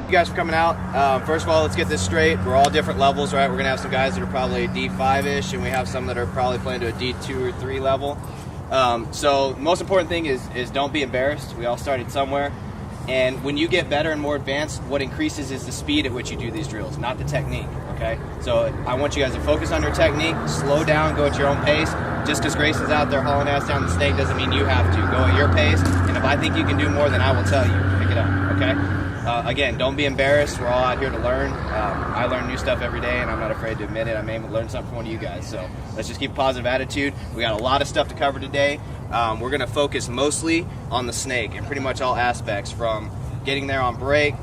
You guys for coming out. First of all, let's get this straight. We're all different levels, right? We're going to have some guys that are probably D5-ish, and we have some that are probably playing to a D2 or 3 level. So the most important thing is don't be embarrassed. We all started somewhere. And when you get better and more advanced, what increases is the speed at which you do these drills, not the technique, okay? So I want you guys to focus on your technique, slow down, go at your own pace. Just because Grayson's out there hauling ass down the snake doesn't mean you have to. Go at your pace, and if I think you can do more, then I will tell you. Pick it up, okay? Again, don't be embarrassed. We're all out here to learn. I learn new stuff every day, and I'm not afraid to admit it. I may even learn something from one of you guys. So let's just keep a positive attitude. We got a lot of stuff to cover today. We're going to focus mostly on the snake in pretty much all aspects, from getting there on break,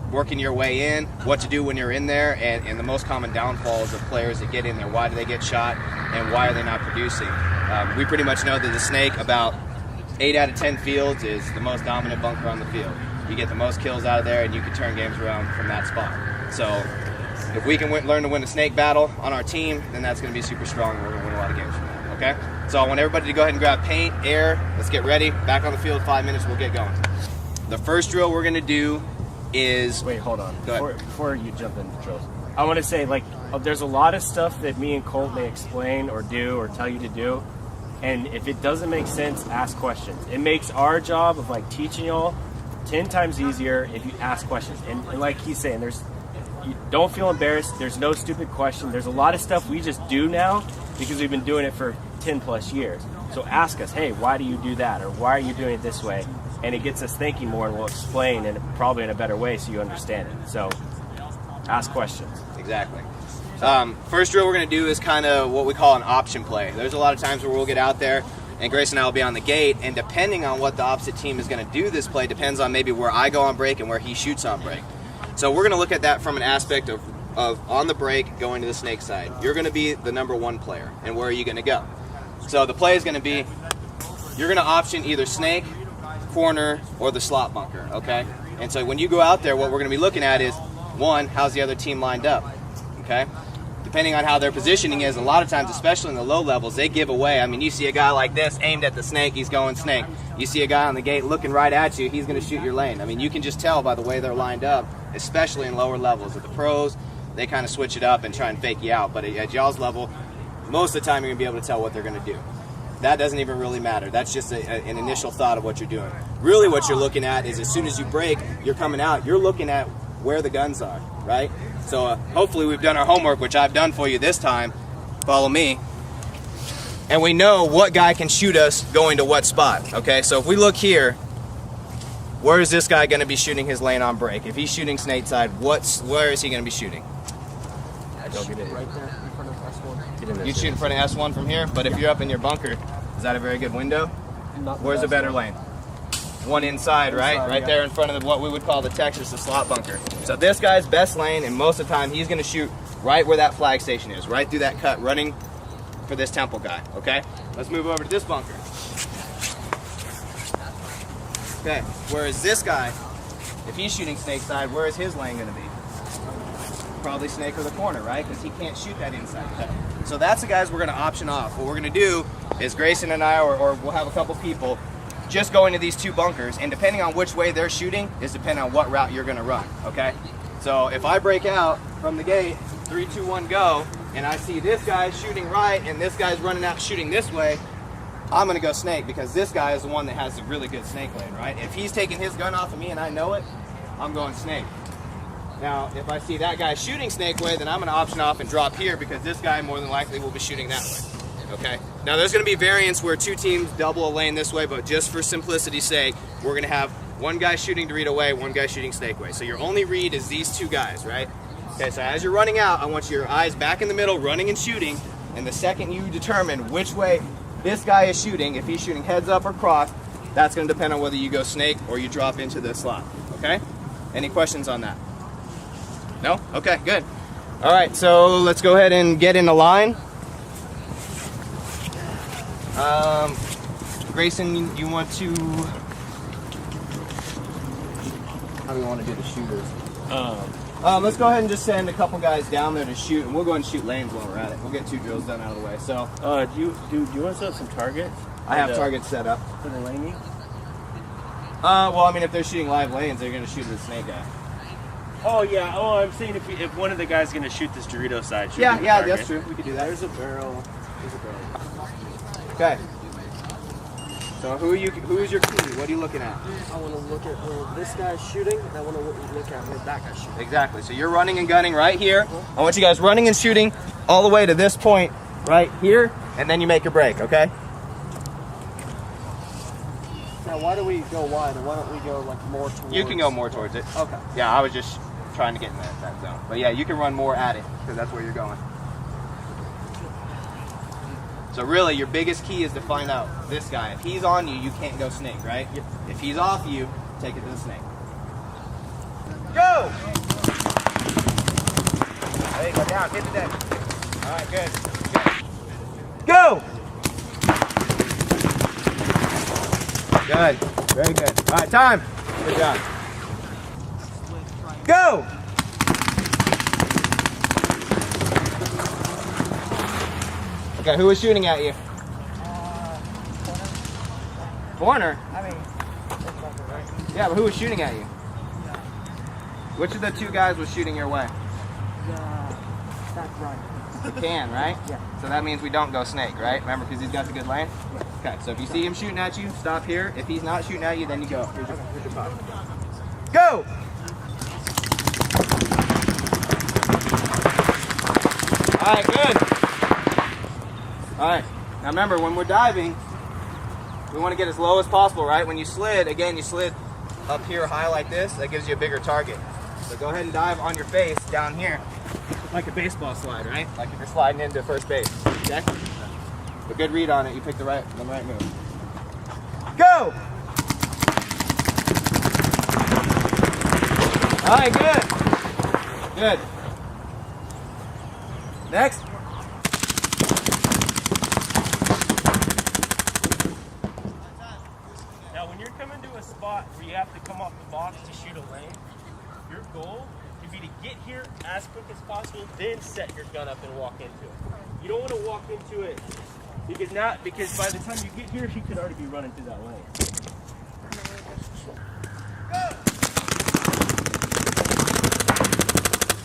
working your way in, what to do when you're in there, and the most common downfalls of players that get in there. Why do they get shot, and why are they not producing? We pretty much know that the snake, about 8 out of 10 fields, is the most dominant bunker on the field. You get the most kills out of there, and you can turn games around from that spot. So if we can learn to win a snake battle on our team, then that's going to be super strong, and we're going to win a lot of games from that, okay? So I want everybody to go ahead and grab paint, air. Let's get ready. Back on the field, 5 minutes, we'll get going. The first drill we're going to do is... Wait, hold on. Go ahead. Before you jump into drills, I want to say, like, there's a lot of stuff that me and Colt may explain or do or tell you to do, and if it doesn't make sense, ask questions. It makes our job of, like, teaching y'all 10 times easier if you ask questions. And like he's saying, you don't feel embarrassed. There's no stupid question. There's a lot of stuff we just do now because we've been doing it for 10 plus years. So ask us, hey, why do you do that? Or why are you doing it this way? And it gets us thinking more, and we'll explain, and probably in a better way so you understand it. So ask questions. Exactly. First drill we're going to do is kind of what we call an option play. There's a lot of times where we'll get out there, and Grace and I will be on the gate, and depending on what the opposite team is going to do this play depends on maybe where I go on break and where he shoots on break. So we're going to look at that from an aspect of on the break going to the snake side. You're going to be the number 1 player, and where are you going to go? So the play is going to be, you're going to option either snake, corner, or the slot bunker, okay? And so when you go out there, what we're going to be looking at is, 1, how's the other team lined up, okay? Depending on how their positioning is, a lot of times, especially in the low levels, they give away. I mean, you see a guy like this aimed at the snake, he's going snake. You see a guy on the gate looking right at you, he's going to shoot your lane. I mean, you can just tell by the way they're lined up, especially in lower levels. At the pros, they kind of switch it up and try and fake you out. But at y'all's level, most of the time you're going to be able to tell what they're going to do. That doesn't even really matter. That's just an initial thought of what you're doing. Really what you're looking at is, as soon as you break, you're coming out, you're looking at where the guns are, right? So hopefully we've done our homework, which I've done for you this time. Follow me. And we know what guy can shoot us going to what spot, okay? So if we look here, where is this guy going to be shooting his lane on break? If he's shooting snake side, where is he going to be shooting? Go get it. Right there in front of S1. You shoot in front of S1 from here, but if you're up in your bunker, is that a very good window? Where's a better lane? One inside, right? Right there in front of what we would call the Texas, the slot bunker. So this guy's best lane, and most of the time he's going to shoot right where that flag station is, right through that cut, running for this temple guy, okay? Let's move over to this bunker. Okay, whereas this guy, if he's shooting snake side, where is his lane going to be? Probably snake or the corner, right? Because he can't shoot that inside cut. So that's the guys we're going to option off. What we're going to do is Grayson and I, or we'll have a couple people, just go into these 2 bunkers, and depending on which way they're shooting is depending on what route you're going to run, okay? So if I break out from the gate, 3, 2, 1, go, and I see this guy shooting right and this guy's running out shooting this way, I'm going to go snake, because this guy is the one that has a really good snake lane, right? If he's taking his gun off of me and I know it, I'm going snake. Now, if I see that guy shooting snake way, then I'm going to option off and drop here, because this guy more than likely will be shooting that way. Okay. Now there's going to be variants where 2 teams double a lane this way, but just for simplicity's sake, we're going to have 1 guy shooting to read away, 1 guy shooting snake way. So your only read is these 2 guys, right? Okay, so as you're running out, I want your eyes back in the middle, running and shooting, and the second you determine which way this guy is shooting, if he's shooting heads up or cross, that's going to depend on whether you go snake or you drop into the slot, okay? Any questions on that? No? Okay, good. All right, so let's go ahead and get in the line. Grayson, you want to... How do we want to do the shooters? Let's go ahead and just send a couple guys down there to shoot, and we'll go ahead and shoot lanes while we're at it. We'll get 2 drills done out of the way. So, do you want to set up some targets? I have targets set up. For the laning? Well, I mean, if they're shooting live lanes, they're going to shoot the snake guy. Oh yeah. Oh, I'm saying if one of the guys gonna shoot this Dorito side. Yeah, that's true. We could do that. There's a barrel. Okay. So who is your key? What are you looking at? I want to look at where this guy's shooting, and I want to look at where that guy's shooting. Exactly. So you're running and gunning right here. I want you guys running and shooting all the way to this point right here, and then you make your break, okay? Now, why do we go wide, and why don't we go like more towards? You can go more towards it. Okay. Yeah, I was just trying to get in that zone. But yeah, you can run more at it because that's where you're going. So really, your biggest key is to find out this guy. If he's on you, you can't go snake, right? Yep. If he's off you, take it to the snake. Go! There you go, down, hit the deck. All right, good. Go! Good, very good. All right, time. Good job. Go! Okay, who was shooting at you? Corner? I mean, right? Yeah, but who was shooting at you? Which of the two guys was shooting your way? That's right. The can, right? Yeah. So that means we don't go snake, right? Remember, because he's got the good lane? Okay, so if you see him shooting at you, stop here. If he's not shooting at you, then you go. Here's your puck. Go! All right, good. All right, now remember, when we're diving, we want to get as low as possible, right? When you slid, again, you slid up here high like this, that gives you a bigger target. So go ahead and dive on your face down here, like a baseball slide, right? Like if you're sliding into first base, okay? A good read on it, you pick the right move. Go! All right, good. Good. Next. Now, when you're coming to a spot where you have to come off the box to shoot a lane, your goal would be to get here as quick as possible, then set your gun up and walk into it. You don't want to walk into it because by the time you get here, he could already be running through that lane.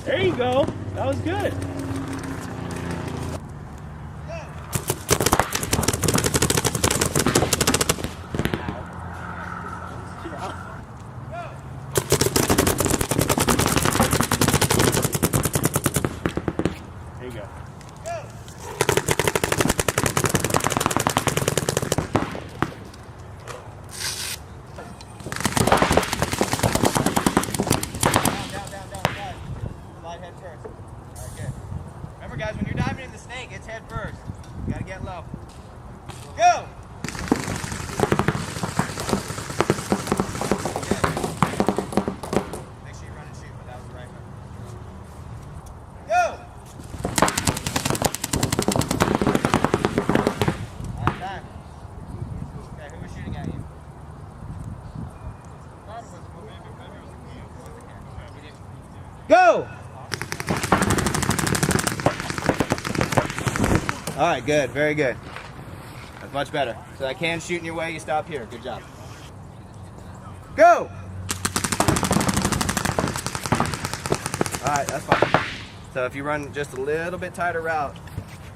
There you go. That was good. There you go. Slide head first. All right, good. Remember, guys, when you're diving in the snake, it's head first. You gotta get low. Go! Make sure you run and shoot, but that was the right move. Go! All right, time. Okay, who was shooting at you? Go! All right, good, very good. That's much better. So that can shoot in your way, you stop here. Good job. Go! All right, that's fine. So if you run just a little bit tighter route,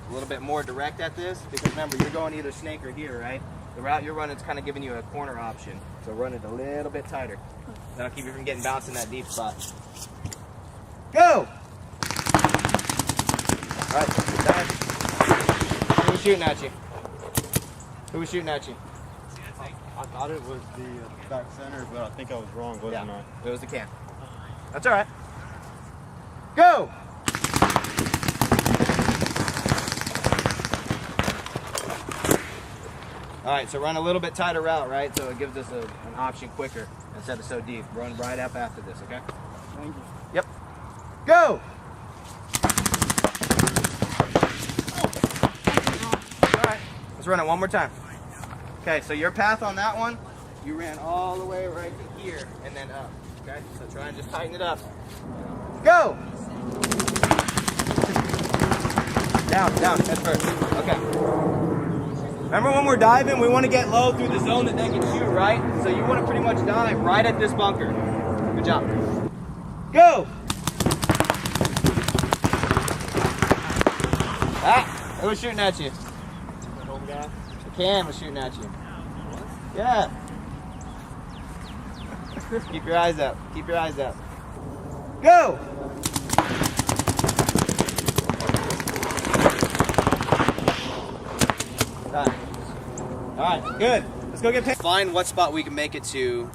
a little bit more direct at this, because remember, you're going either snake or here, right? The route you're running is kind of giving you a corner option. So run it a little bit tighter. That'll keep you from getting bounced in that deep spot. Go! All right, done. Who was shooting at you? Who was shooting at you? I thought it was the back center, but I think I was wrong, wasn't I? It was the can. That's all right. Go! All right, so run a little bit tighter route, right? So it gives us an option quicker instead of so deep. Run right up after this, okay? Thank you. Yep. Go! All right, let's run it one more time. Okay, so your path on that one, you ran all the way right to here and then up, okay? So try and just tighten it up. Go! Down, head first. Okay. Remember when we're diving, we want to get low through the zone that they can shoot, right? So you want to pretty much dive right at this bunker. Good job. Go! Ah, who was shooting at you? The home guy. The can was shooting at you. Yeah. Keep your eyes up. Keep your eyes up. Go! Done. All right, good. Let's go get picked. Find what spot we can make it to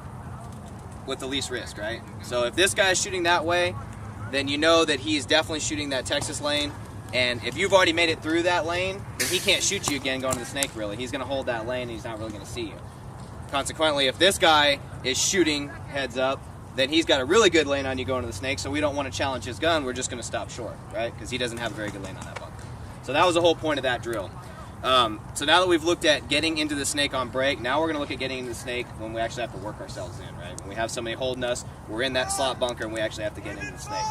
with the least risk, right? So if this guy's shooting that way, then you know that he's definitely shooting that Texas lane. And if you've already made it through that lane, then he can't shoot you again going to the snake, really. He's going to hold that lane and he's not really going to see you. Consequently, if this guy is shooting heads up, then he's got a really good lane on you going to the snake, so we don't want to challenge his gun. We're just going to stop short, right? Because he doesn't have a very good lane on that bunker. So that was the whole point of that drill. So now that we've looked at getting into the snake on break, now we're going to look at getting into the snake when we actually have to work ourselves in, right? When we have somebody holding us, we're in that slot bunker, and we actually have to get into the snake.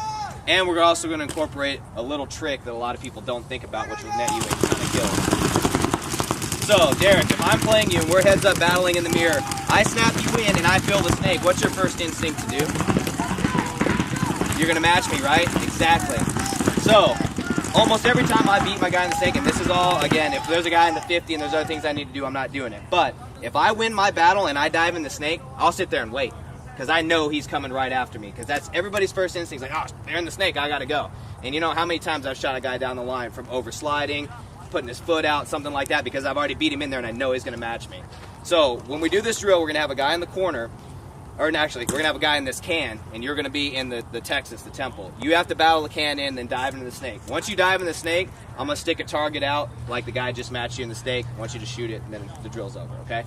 And we're also going to incorporate a little trick that a lot of people don't think about, which will net you a ton of kills. So, Derek, if I'm playing you and we're heads up battling in the mirror, I snap you in and I feel the snake, what's your first instinct to do? You're going to match me, right? Exactly. So, almost every time I beat my guy in the snake, and this is all, again, if there's a guy in the 50 and there's other things I need to do, I'm not doing it. But if I win my battle and I dive in the snake, I'll sit there and wait. Because I know he's coming right after me. Because that's everybody's first instinct. Like, oh, they're in the snake, I got to go. And you know how many times I've shot a guy down the line from oversliding, putting his foot out, something like that, because I've already beat him in there and I know he's going to match me. So when we do this drill, we're going to have a guy in the corner, or actually, we're going to have a guy in this can, and you're going to be in the Texas, the temple. You have to battle the can in, then dive into the snake. Once you dive in the snake, I'm going to stick a target out like the guy just matched you in the snake. I want you to shoot it, and then the drill's over, okay?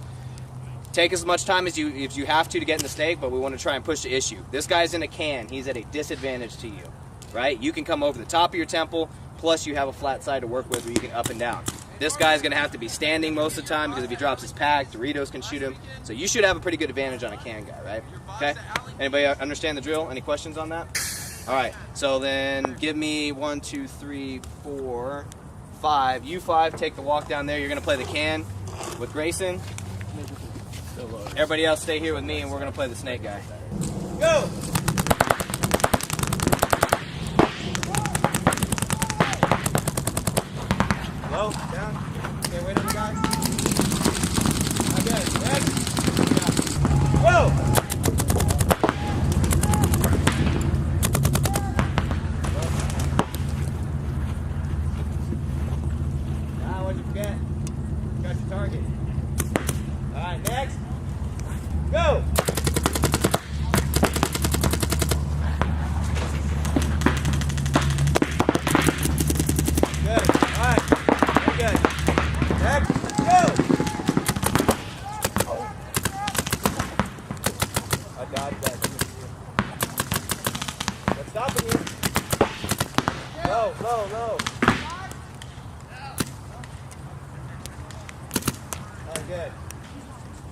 Take as much time as you have to get in the snake, but we want to try and push the issue. This guy's in a can. He's at a disadvantage to you, right? You can come over the top of your temple, plus you have a flat side to work with where you can up and down. This guy's going to have to be standing most of the time because if he drops his pack, Doritos can shoot him. So you should have a pretty good advantage on a can guy, right? Okay? Anybody understand the drill? Any questions on that? All right. So then give me 1, 2, 3, 4, 5. You 5, take the walk down there. You're going to play the can with Grayson. Everybody else stay here with me, and we're going to play the snake guy. Go! Low, down. Okay, wait on the guy. Okay, next. Whoa! Now, what'd you forget? Got your target. All right, next. Go! Good. All right. Very good. Next. Go! I dodged that. What's stopping you? Low, low, low. All right, good.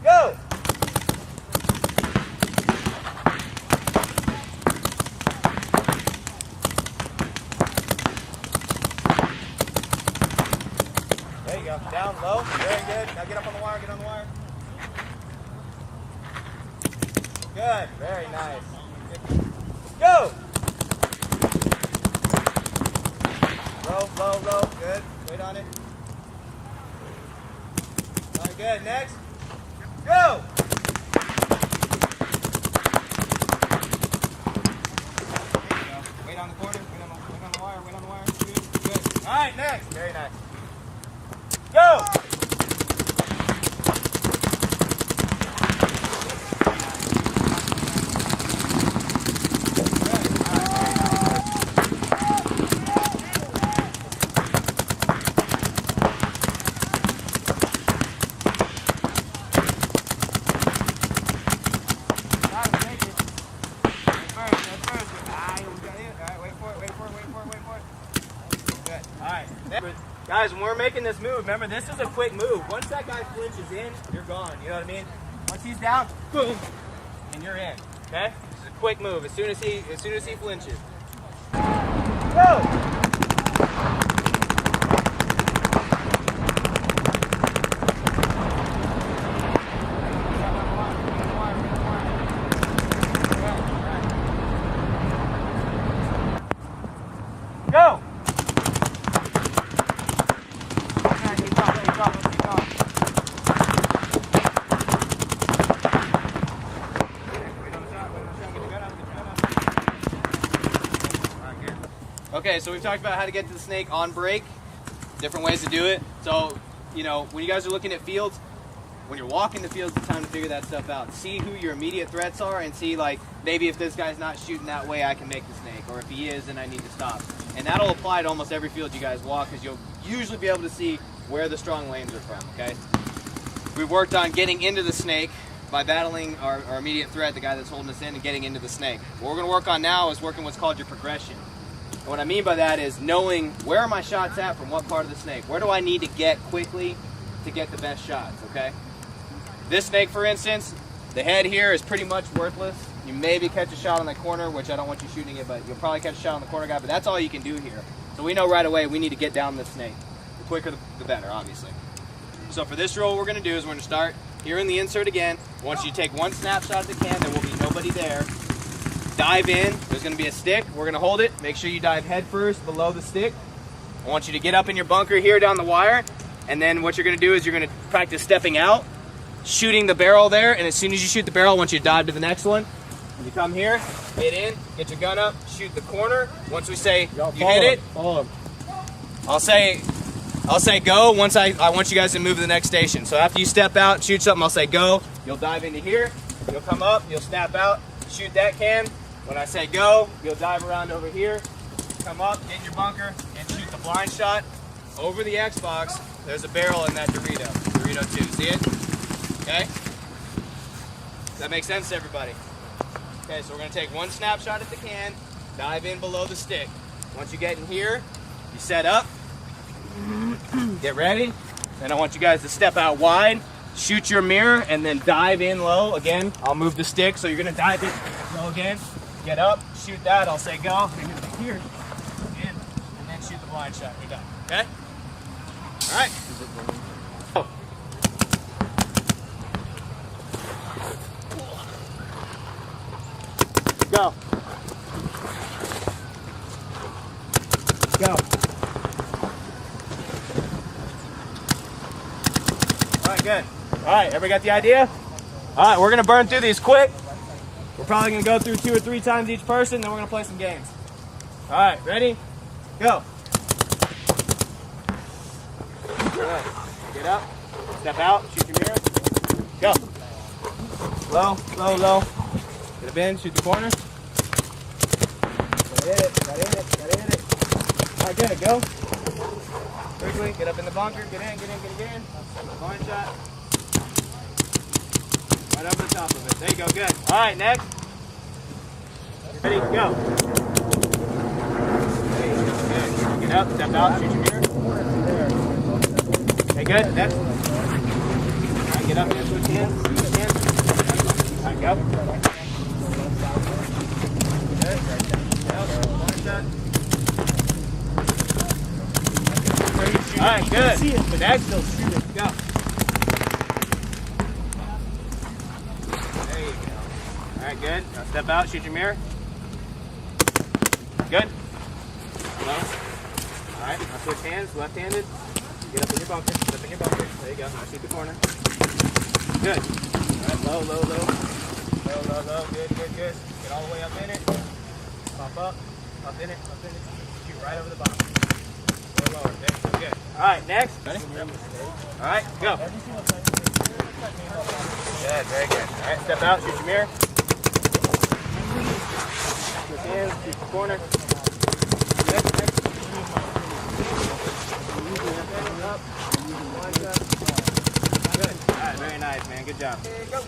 Go! There you go. Down low. Very good. Now get up on the wire. Get on the wire. Good. Very nice. Go! Low, low, low. Good. Wait on it. All right, good. Next. Go! There you go. Wait on the corner. Wait on the wire. Wait on the wire. Good. Good. All right, next. Very nice. Go! Guys, when we're making this move, remember this is a quick move. Once that guy flinches in, you're gone. You know what I mean? Once he's down, boom, and you're in. Okay? This is a quick move. As soon as he flinches. Go! Okay, so we've talked about how to get to the snake on break, different ways to do it. So, you know, when you guys are looking at fields, when you're walking the fields, it's time to figure that stuff out. See who your immediate threats are and see, like, maybe if this guy's not shooting that way, I can make the snake. Or if he is, then I need to stop. And that'll apply to almost every field you guys walk, because you'll usually be able to see where the strong lanes are from, okay? We've worked on getting into the snake by battling our immediate threat, the guy that's holding us in, and getting into the snake. What we're going to work on now is working what's called your progression. And what I mean by that is knowing where are my shots at from what part of the snake. Where do I need to get quickly to get the best shots, okay? This snake, for instance, the head here is pretty much worthless. You maybe catch a shot on the corner, which I don't want you shooting it, but you'll probably catch a shot on the corner guy, but that's all you can do here. So we know right away we need to get down this snake. The quicker the better, obviously. So for this drill, what we're going to do is we're going to start here in the insert again. Once you take one snapshot at the can, there will be nobody there. Dive in. There's going to be a stick. We're going to hold it. Make sure you dive head first below the stick. I want you to get up in your bunker here down the wire, and then what you're going to do is you're going to practice stepping out, shooting the barrel there, and as soon as you shoot the barrel, I want you to dive to the next one. When you come here, get in, get your gun up, shoot the corner. Once we say you hit it, I'll say go. Once I want you guys to move to the next station. So after you step out, shoot something, I'll say go. You'll dive into here, you'll come up, you'll snap out, shoot that can. When I say go, you'll dive around over here, come up, get in your bunker, and shoot the blind shot over the Xbox. There's a barrel in that Dorito 2. See it? Okay? Does that make sense to everybody? Okay, so we're going to take one snapshot at the can, dive in below the stick. Once you get in here, you set up, get ready, and I want you guys to step out wide, shoot your mirror, and then dive in low. Again, I'll move the stick, so you're going to dive in low again, get up, shoot that, I'll say go, you're going to here, in, and then shoot the blind shot. You're done, okay? All right. Go. Go. All right, good. All right, everybody got the idea? All right, we're going to burn through these quick. We're probably going to go through 2 or 3 times each person, then we're going to play some games. All right, ready? Go. Good. Get up, step out, shoot your mirror. Go. Low, low, low. Get a bend, shoot the corner. Hit it, gotta hit it, gotta hit it. All right, good, go. Quickly, get up in the bunker, get in. Blind shot. Right over the top of it. There you go, good. All right, next. Ready, go. There you go, good. Get up, step out, shoot your mirror. Okay, good, next. All right, get up here, switch hands, All right, go. Good. All right, good. See it, but that's still shooting. Go. There you go. All right, good. Now step out, shoot your mirror. Good. Low. All right, now switch hands, left-handed. Get up in your bunker. Get up in your bunker. There you go. Now shoot the corner. Good. All right, low, low, low. Low, low, low. Good, good, good. Get all the way up in it. Pop up in it, shoot right over the bottom. Go lower, okay, good. All right, next. Ready? All right, go. Good, very good. All right, step out, shoot your mirror. Switch hands, shoot the corner. Good, next. Up. Good. All right, very nice, man. Good job. Go.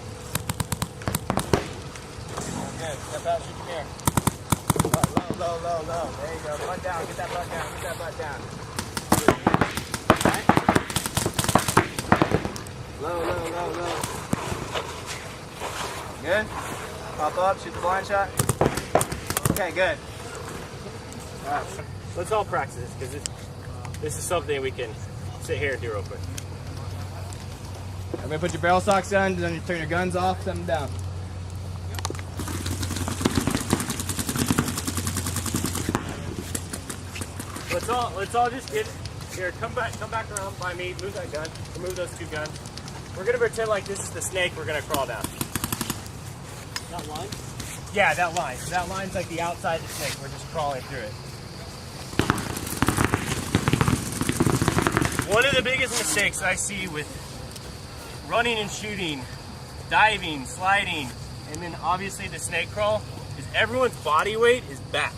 Good. Step out, shoot your mirror. Low, low, low. There you go. Butt down. Get that butt down. Get that butt down. Right. Low, low, low, low. Good. Pop up. Shoot the blind shot. Okay, good. All right. Let's all practice because this is something we can sit here and do real quick. Everybody put your barrel socks on, then you turn your guns off, set them down. Let's all just get here. Come back around by me. Move that gun. Remove those 2 guns. We're gonna pretend like this is the snake. We're gonna crawl down. That line? Yeah, that line. That line's like the outside of the snake. We're just crawling through it. One of the biggest mistakes I see with running and shooting, diving, sliding, and then obviously the snake crawl is everyone's body weight is back.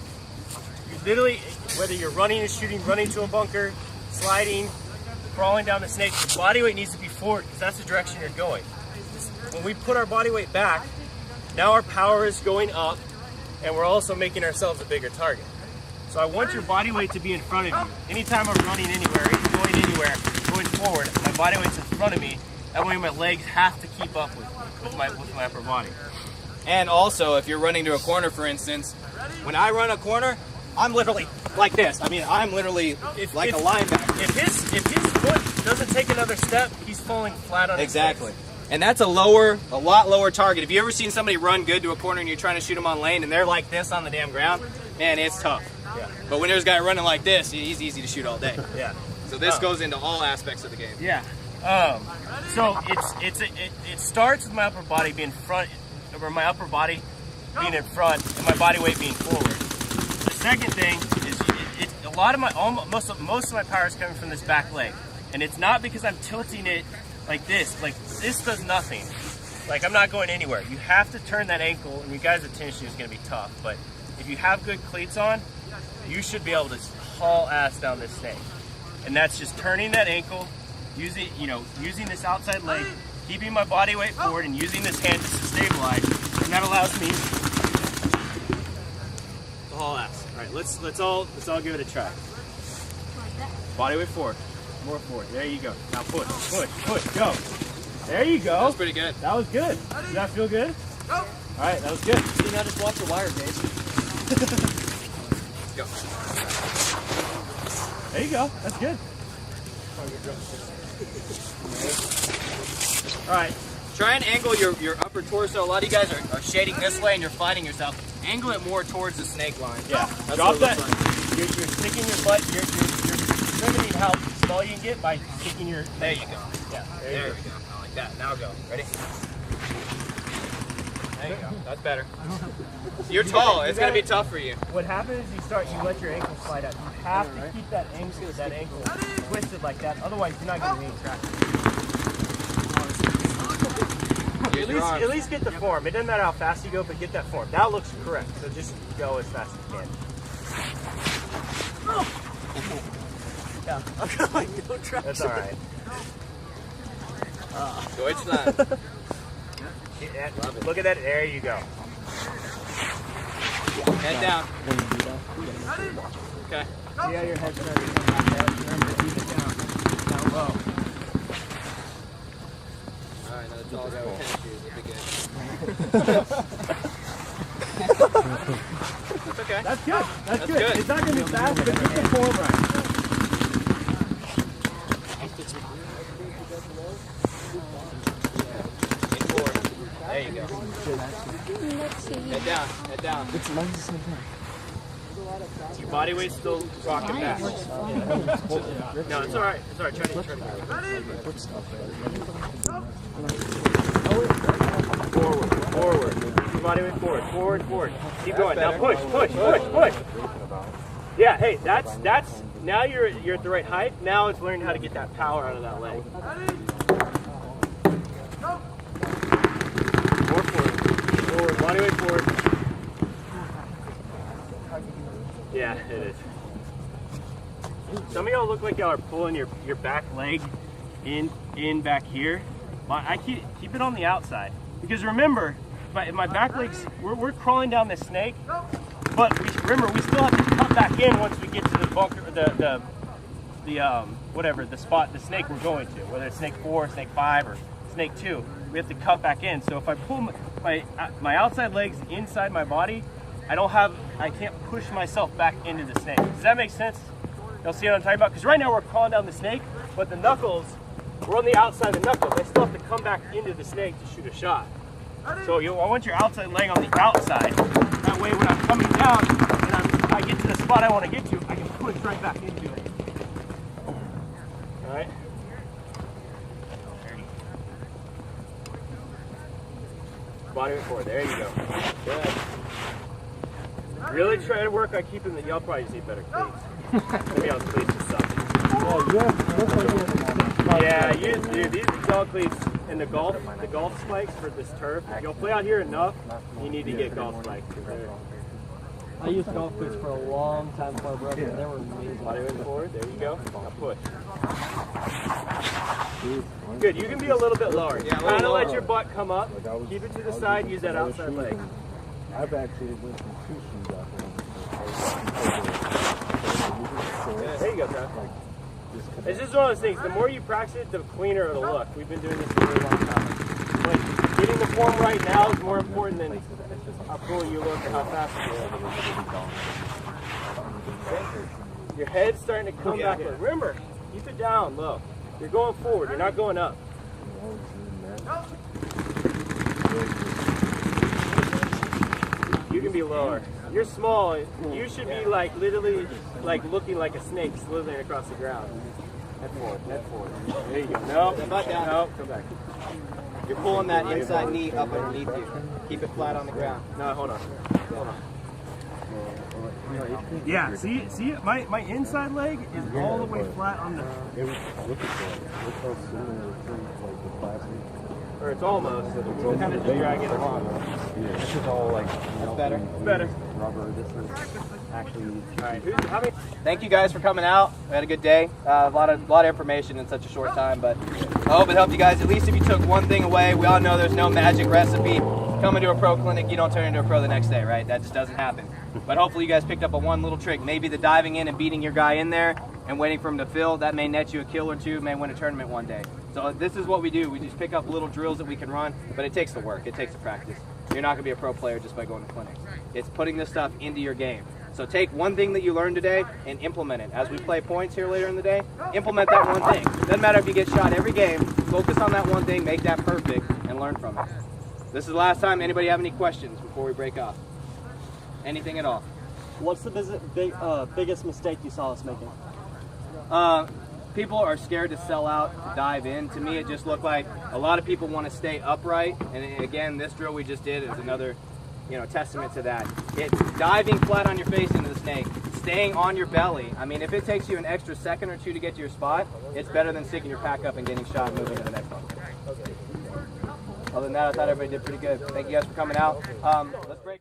You literally, whether you're running and shooting, running to a bunker, sliding, crawling down the snake, the body weight needs to be forward because that's the direction you're going. When we put our body weight back, now our power is going up and we're also making ourselves a bigger target. So I want your body weight to be in front of you. Anytime I'm running anywhere, going anywhere, going forward, my body weight's in front of me. That way my legs have to keep up with my upper body. And also, if you're running to a corner, for instance, when I run a corner, I'm literally like this. I mean, I'm literally like a linebacker. If his foot doesn't take another step, he's falling flat on his Exactly. face. And that's a lot lower target. Have you ever seen somebody run good to a corner and you're trying to shoot them on lane and they're like this on the damn ground? Man, it's tough. Yeah. But when there's a guy running like this, he's easy to shoot all day. Yeah. So this goes into all aspects of the game. Yeah. So it starts with my upper body being front, or my upper body being in front, and my body weight being forward. The second thing is a lot of most of my power is coming from this back leg, and it's not because I'm tilting it like this. Like this does nothing. Like I'm not going anywhere. You have to turn that ankle, and you guys' attention is going to be tough. But if you have good cleats on, you should be able to haul ass down this snake. And that's just turning that ankle, using this outside leg, keeping my body weight forward, and using this hand just to stabilize. And that allows me to haul ass. All right, let's all give it a try. Body weight forward, more forward. There you go. Now push, go. There you go. That was pretty good. That was good. Did that feel good? All right, that was good. See, now just watch the wire, Jason. Go. There you go. That's good. All right. Try and angle your upper torso. A lot of you guys are shading this way and you're fighting yourself. Angle it more towards the snake line. Yeah. That's Drop what it that. looks like. You're sticking your butt. You're limiting how small you can get by sticking your. There you go. Yeah. There we go. I like that. Now go. Ready? There you go. That's better. You're tall. It's going to be tough for you. What happens is you let your ankle slide out. You have to keep that ankle twisted like that. Otherwise, you're not getting any traction. At least get the form. It doesn't matter how fast you go, but get that form. That looks correct. So just go as fast as you can. Yeah, I'm going no traction. That's all right. Deutschland. Look at that. There you go. Head down. Okay. See how your head's starting to come back out? Remember to keep it down low. Alright, now the tall guy with tennis shoes will be good. That's okay. That's good. That's good. good. It's not going to be fast, but keep the form right. Lean forward. There you go. Head down. Head down. Your body weight's still rocking back. No, it's all right. It's all right. Try to Forward. Keep your body weight forward. Forward. Keep going. Now push. Yeah. Hey, that's. Now you're at the right height. Now it's learning how to get that power out of that leg. More forward. Body weight forward. Yeah, it is. Some of y'all look like y'all are pulling your back leg in back here. I keep it on the outside because remember, my back legs we're crawling down this snake, but remember we still have to cut back in once we get to the bunker, the spot, the snake we're going to, whether it's snake 4, snake 5, or snake 2. We have to cut back in. So if I pull my outside legs inside my body, I can't push myself back into the snake. Does that make sense? Y'all see what I'm talking about? Because right now we're crawling down the snake, but the knuckles, we're on the outside of the knuckles. They still have to come back into the snake to shoot a shot. So I want your outside leg on the outside. That way when I'm coming down and I get to the spot I want to get to, I can push right back into it. All right? Body weight forward. There you go. Good. Really try to work on keeping the. Y'all probably just need better cleats. Maybe I'll cleats or something. Yeah, dude, these dog cleats and the golf spikes for this turf. If you'll play out here enough, you need to get golf spikes. I used golf cleats for a long time before I broke them. They were amazing. Body weight forward. There you go. Now push. Good. You can be a little bit lower. Kind of let your butt come up. Keep it to the side. Use that outside leg. I've actually went from 2 shoes out. There you go, Trav. It's just one of those things. The more you practice it, the cleaner it'll look. We've been doing this for a really long time. But getting the form right now is more important than how cool you look or how fast you look. Your head's starting to come back. Remember, keep it down low. You're going forward. You're not going up. You can be lower. You're small. You should be like literally like looking like a snake slithering across the ground. Head forward. Head forward. There you go. No. No. Come back. You're pulling that inside knee up underneath you. Keep it flat on the ground. No, hold on. Hold on. Yeah, see, my inside leg is all the way flat on the. Or it's almost. So kind of just drag it along. Yeah, this is all like. That's better. Better. Rubber. This is actually. All right. How many? Thank you guys for coming out. We had a good day. A lot of information in such a short time, but I hope it helped you guys. At least if you took one thing away, we all know there's no magic recipe. Coming to a pro clinic, you don't turn into a pro the next day, right? That just doesn't happen. But hopefully you guys picked up one little trick. Maybe the diving in and beating your guy in there and waiting for him to fill, that may net you a kill or two, may win a tournament one day. So this is what we do. We just pick up little drills that we can run, but it takes the work. It takes the practice. You're not going to be a pro player just by going to clinics. It's putting this stuff into your game. So take one thing that you learned today and implement it. As we play points here later in the day, implement that one thing. Doesn't matter if you get shot every game, focus on that one thing, make that perfect, and learn from it. This is the last time. Anybody have any questions before we break off? Anything at all? What's the biggest mistake you saw us making? People are scared to sell out, to dive in. To me, it just looked like a lot of people want to stay upright. And again, this drill we just did is another, testament to that. It's diving flat on your face into the snake, staying on your belly. I mean, if it takes you an extra second or two to get to your spot, it's better than sticking your pack up and getting shot and moving to the next one. Other than that, I thought everybody did pretty good. Thank you guys for coming out. Let's break.